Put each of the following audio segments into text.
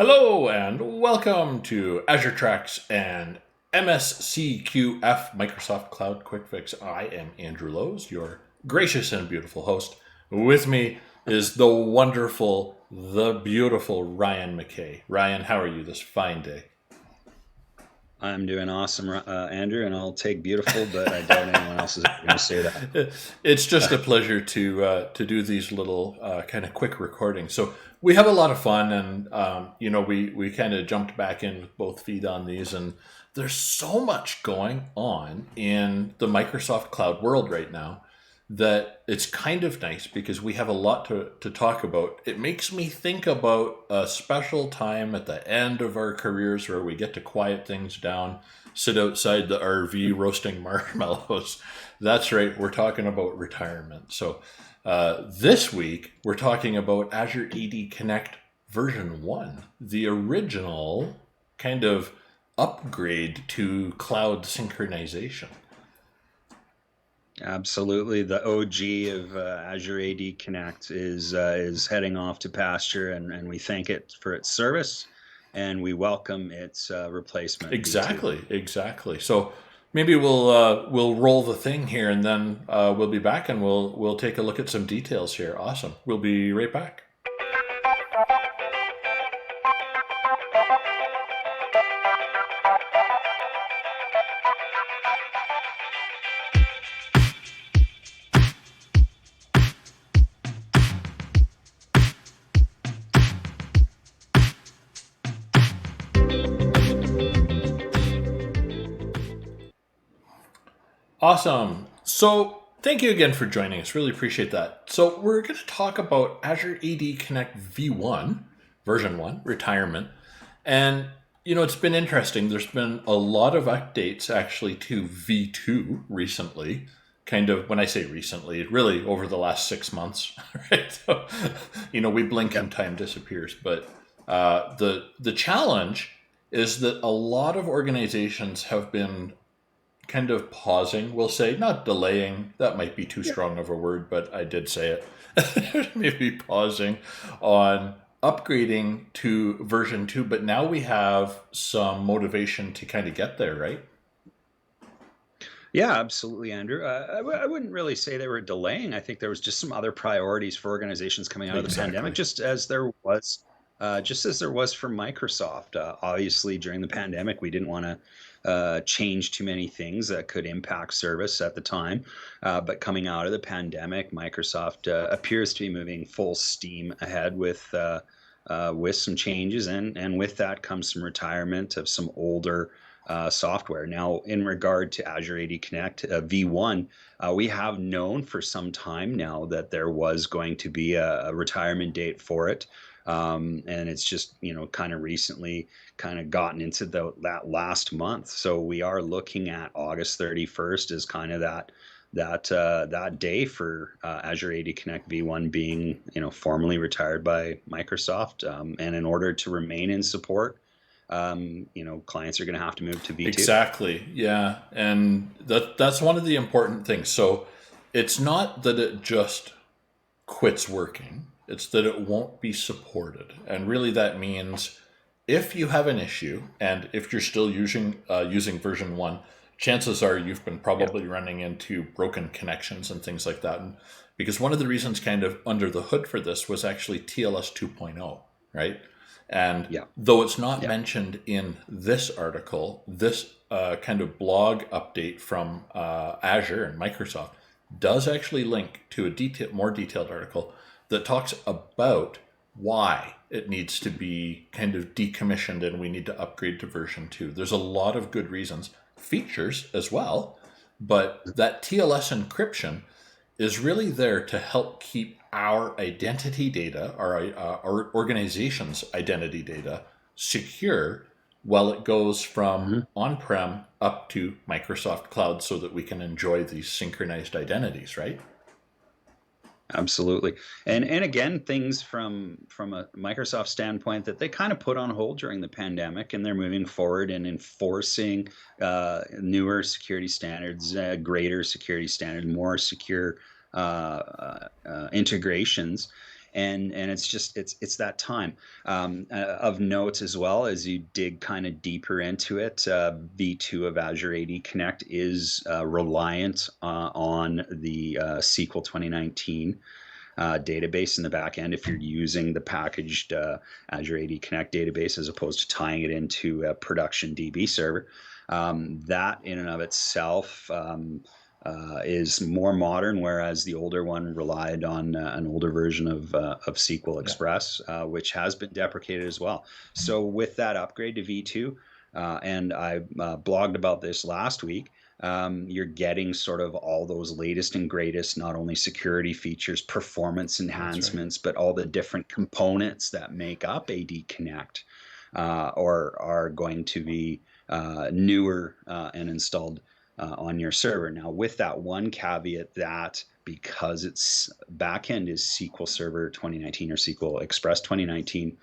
Hello and welcome to Azure Tracks and MSCQF Microsoft Cloud Quick Fix. I am Andrew Lowe's, your gracious and beautiful host. With me is the wonderful, the beautiful Ryan McKay. Ryan, how are you this fine day? I'm doing awesome, Andrew, and I'll take beautiful, but I doubt anyone else is going to say that. It's just a pleasure to do these little kind of quick recordings. So we have a lot of fun, and we kind of jumped back in with both feet on these, and there's so much going on in the Microsoft Cloud world right now that it's kind of nice because we have a lot to talk about. It makes me think about a special time at the end of our careers where we get to quiet things down, sit outside the RV roasting marshmallows. That's right, we're talking about retirement. So this week, we're talking about Azure AD Connect version 1, the original kind of upgrade to cloud synchronization. Absolutely, the OG of Azure AD Connect is heading off to pasture, and we thank it for its service, and we welcome its replacement V2. Exactly. So maybe we'll roll the thing here, and then we'll be back, and we'll take a look at some details here. Awesome. We'll be right back. Awesome. So thank you again for joining us. Really appreciate that. So we're going to talk about Azure AD Connect V1, version 1, retirement. And, it's been interesting. There's been a lot of updates actually to V2 recently. Kind of, when I say recently, really over the last 6 months, right? So, we blink and Yep. time disappears. But the challenge is that a lot of organizations have been kind of pausing, we'll say, not delaying, that might be too Yep. strong of a word, but I did say it. Maybe pausing on upgrading to version 2, but now we have some motivation to kind of get there, right? Yeah, absolutely, Andrew. I wouldn't really say they were delaying. I think there was just some other priorities for organizations coming out of the pandemic, Exactly. just as there was for Microsoft. Obviously, during the pandemic, we didn't want to change too many things that could impact service at the time. But coming out of the pandemic, Microsoft appears to be moving full steam ahead with some changes, and with that comes some retirement of some older software. Now, in regard to Azure AD Connect V1, we have known for some time now that there was going to be a retirement date for it. And it's just, kind of recently kind of gotten into that last month. So we are looking at August 31st as kind of that day for Azure AD Connect V1 being, formally retired by Microsoft. And in order to remain in support, clients are going to have to move to V2. Exactly. Yeah. And that's one of the important things. So it's not that it just quits working, it's that it won't be supported. And really that means if you have an issue and if you're still using version 1, chances are you've been Yeah, probably running into broken connections and things like that. And because one of the reasons kind of under the hood for this was actually TLS 2.0, right? And yeah, though it's not yeah. mentioned in this article, this kind of blog update from Azure and Microsoft does actually link to a more detailed article that talks about why it needs to be kind of decommissioned and we need to upgrade to version 2. There's a lot of good reasons, features as well, but that TLS encryption is really there to help keep our identity data, our organization's identity data, secure while it goes from Mhm. on prem up to Microsoft Cloud so that we can enjoy these synchronized identities, right? Absolutely. And again, things from a Microsoft standpoint that they kind of put on hold during the pandemic, and they're moving forward and enforcing newer security standards, greater security standards, more secure integrations. and it's that time. Of note as well, as you dig kind of deeper into it, V2 of Azure AD Connect is reliant on the SQL 2019 database in the back end if you're using the packaged Azure AD Connect database as opposed to tying it into a production DB server. That in and of itself is more modern, whereas the older one relied on an older version of SQL Yeah. Express, which has been deprecated as well. So with that upgrade to V2, and I blogged about this last week, you're getting sort of all those latest and greatest, not only security features, performance That's right. enhancements, but all the different components that make up AD Connect, or are going to be newer and installed on your server. Now, with that one caveat that because its backend is SQL Server 2019 or SQL Express 2019,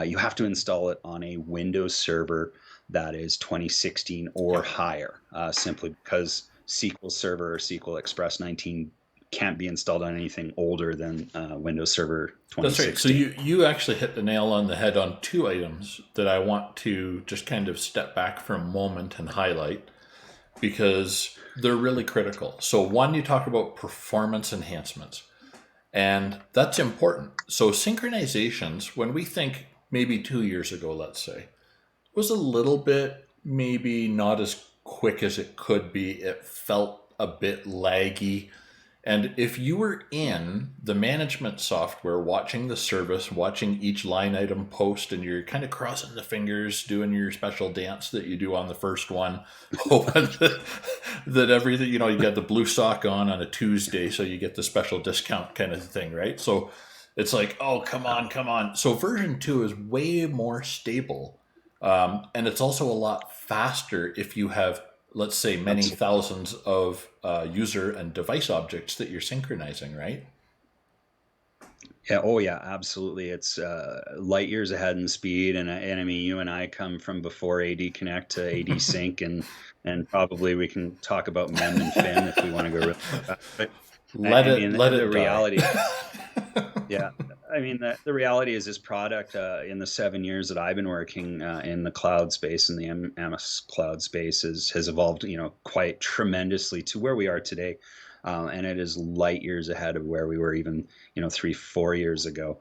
you have to install it on a Windows server that is 2016 or Yeah. higher, simply because SQL Server or SQL Express 19 can't be installed on anything older than Windows Server That's right. So 2016. you actually hit the nail on the head on two items that I want to just kind of step back for a moment and highlight because they're really critical. So one, you talk about performance enhancements, and that's important. So synchronizations, when we think maybe 2 years ago, let's say, was a little bit maybe not as quick as it could be. It felt a bit laggy. And if you were in the management software watching the service, watching each line item post, and you're kind of crossing the fingers, doing your special dance that you do on the first one, hoping that everything, you get the blue sock on a Tuesday, so you get the special discount kind of thing, right? So it's like, oh, come on, come on. So version 2 is way more stable. And it's also a lot faster if you have, let's say, many Absolutely. thousands of user and device objects that you're synchronizing, right? Yeah. Oh, yeah. Absolutely. It's light years ahead in speed, and I mean, you and I come from before AD Connect to AD Sync, and probably we can talk about Mem and Fin if we want to go really fast. But Let I it mean, let the it die. reality, yeah. I mean, the reality is this product, in the 7 years that I've been working in the cloud space, in the MS cloud space, has evolved, quite tremendously to where we are today. And it is light years ahead of where we were even, 3, 4 years ago.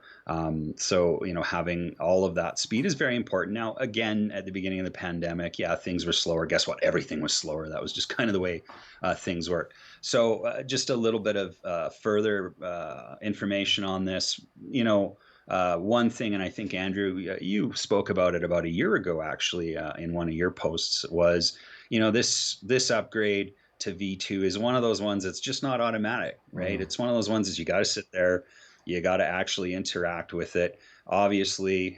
So, having all of that speed is very important. Now, again, at the beginning of the pandemic, yeah, things were slower. Guess what? Everything was slower. That was just kind of the way things work. So, just a little bit of further information on this. One thing, and I think Andrew, you spoke about it about a year ago, actually, in one of your posts, was this upgrade to V2 is one of those ones that's just not automatic, right? Mm. It's one of those ones that you got to sit there, you got to actually interact with it. Obviously,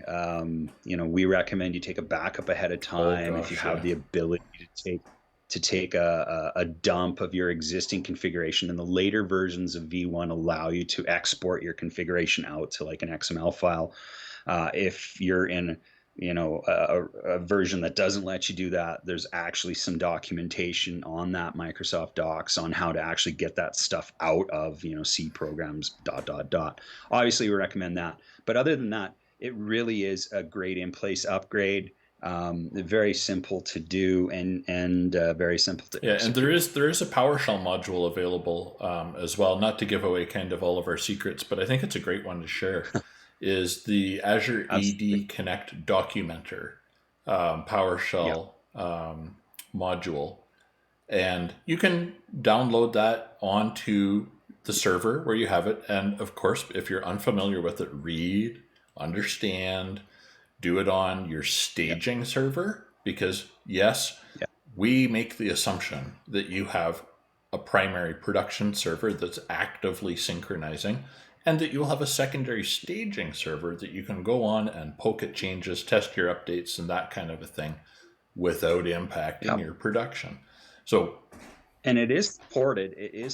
we recommend you take a backup ahead of Oh time if you gosh, have yeah. the ability to take a dump of your existing configuration. And the later versions of V1 allow you to export your configuration out to like an XML file. If you're in a version that doesn't let you do that, there's actually some documentation on that Microsoft Docs on how to actually get that stuff out of C programs dot dot dot. Obviously, we recommend that, but other than that, it really is a great in place upgrade. Very simple to do, and very simple to Yeah, and there execute. is there is a PowerShell module available as well. Not to give away kind of all of our secrets, but I think it's a great one to share. Is the Azure Absolutely. AD Connect Documenter Yeah. PowerShell module, and you can download that onto the server where you have it. And of course, if you're unfamiliar with it, read, understand, do it on your Yeah. staging server because yes, Yeah. we make the assumption that you have a primary production server that's actively synchronizing and that you'll have a secondary staging server that you can go on and poke at changes, test your updates, and that kind of a thing without impacting Yeah. your production. So And it is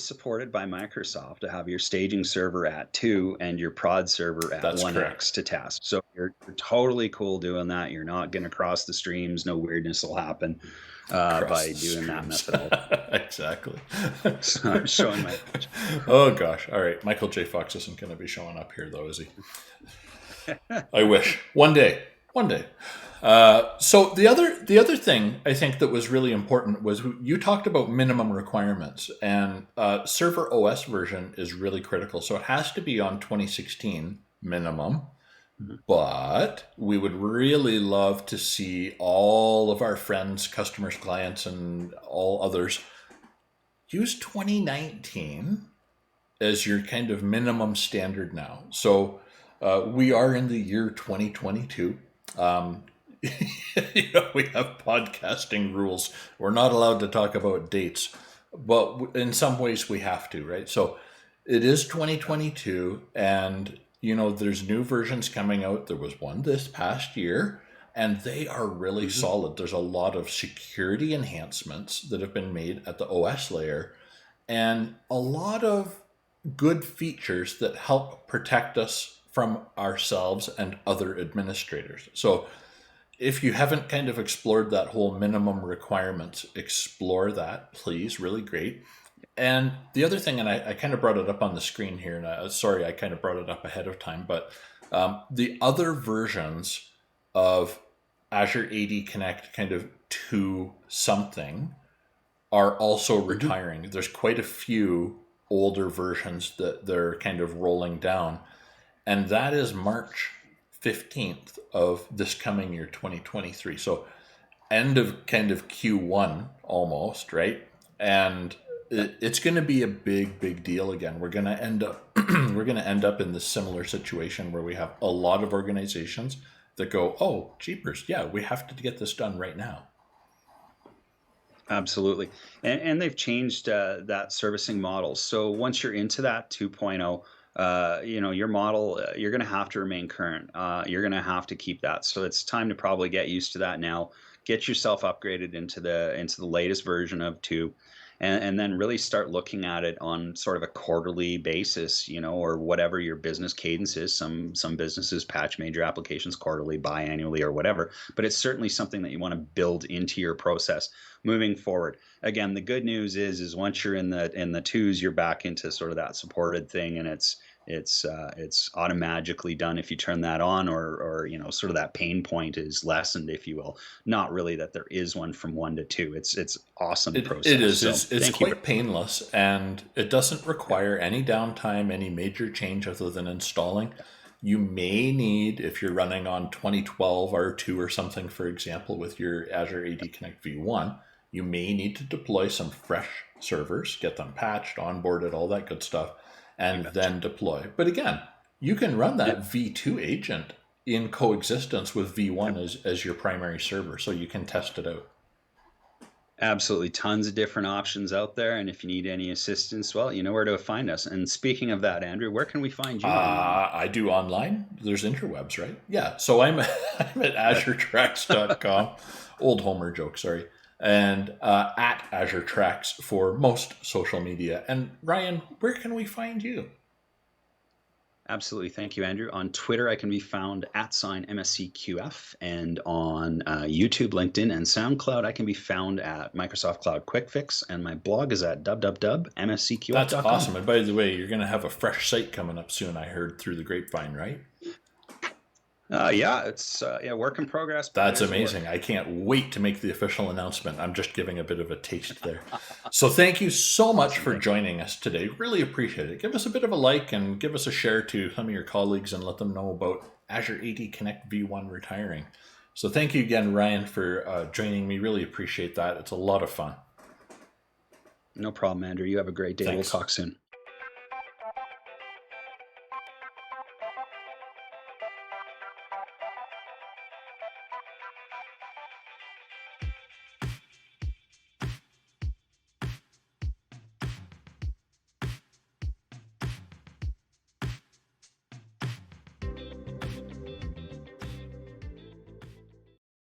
supported by Microsoft to have your staging server at 2 and your prod server at That's correct. 1x to task. So you're totally cool doing that. You're not going to cross the streams. No weirdness will happen Cross by the doing that streams. methodology. Exactly. So I'm showing my age. Oh gosh. All right. Michael J. Fox isn't going to be showing up here though, is he? I wish. One day. One day. So the other thing I think that was really important was you talked about minimum requirements, and server OS version is really critical. So it has to be on 2016 minimum, Mhm. but we would really love to see all of our friends, customers, clients, and all others use 2019 as your kind of minimum standard now. So we are in the year 2022. Um, we have podcasting rules. We're not allowed to talk about dates, but in some ways we have to, right? So it is 2022, and there's new versions coming out. There was one this past year, and they are really Mhm. solid. There's a lot of security enhancements that have been made at the OS layer, and a lot of good features that help protect us from ourselves and other administrators. So if you haven't kind of explored that whole minimum requirements, explore that, please. Really great. And the other thing, and I kind of brought it up on the screen here, and sorry, I kind of brought it up ahead of time, but the other versions of Azure AD Connect kind of 2 something are also Mhm. retiring. There's quite a few older versions that they're kind of rolling down, and that is March 15th of this coming year, 2023. So end of kind of Q1 almost, right? And Yep. it's going to be a big deal again. We're going to end up we're going to end up in this similar situation where we have a lot of organizations that go, "Oh, jeepers, yeah, we have to get this done right now." Absolutely. And they've changed that servicing model. So once you're into that 2.0, your model, you're going to have to remain current. You're going to have to keep that. So it's time to probably get used to that now. Get yourself upgraded into the latest version of 2, and then really start looking at it on sort of a quarterly basis, or whatever your business cadence is. Some businesses patch major applications quarterly, biannually, or whatever. But it's certainly something that you want to build into your process moving forward. Again, the good news is once you're in the twos, you're back into sort of that supported thing, and it's automatically done if you turn that on, or sort of that pain point is lessened, if you will. Not really that there is one from 1 to 2. It's awesome It process. is. So It's thank you. quite painless, and it doesn't Yeah, require any downtime, any major change other than installing. You may need, if you're running on 2012 R2 or something, for example, with your Azure AD Connect V1, you may need to deploy some fresh servers, get them patched, onboarded, all that good stuff, you and betcha. then deploy. But again, you can run Yeah, that V2 agent in coexistence with V1 yep. as your primary server, so you can test it out. Absolutely, tons of different options out there. And if you need any assistance, well, you know where to find us. And speaking of that, Andrew, where can we find you online? I do online. There's interwebs, right? Yeah. So I'm I'm at azuretracks.com. Old Homer joke, sorry. And at Azure Tracks for most social media. And Ryan, where can we find you? Absolutely. Thank you, Andrew. On Twitter, I can be found at sign MSCQF. And on YouTube, LinkedIn, and SoundCloud, I can be found at Microsoft Cloud Quick Fix. And my blog is at That's www.mscqf.com. awesome. And by the way, you're going to have a fresh site coming up soon, I heard through the grapevine, right? Yeah, it's yeah, work in progress, but That's there's the work. amazing. I can't wait to make the official announcement. I'm just giving a bit of a taste there. So, thank you so much Awesome. for Thank you. joining us today. Really appreciate it. Give us a bit of a like and give us a share to some of your colleagues and let them know about Azure AD Connect V1 retiring. So, thank you again, Ryan, for joining me. Really appreciate that. It's a lot of fun. No problem, Andrew. You have a great day. We'll Thanks. talk soon.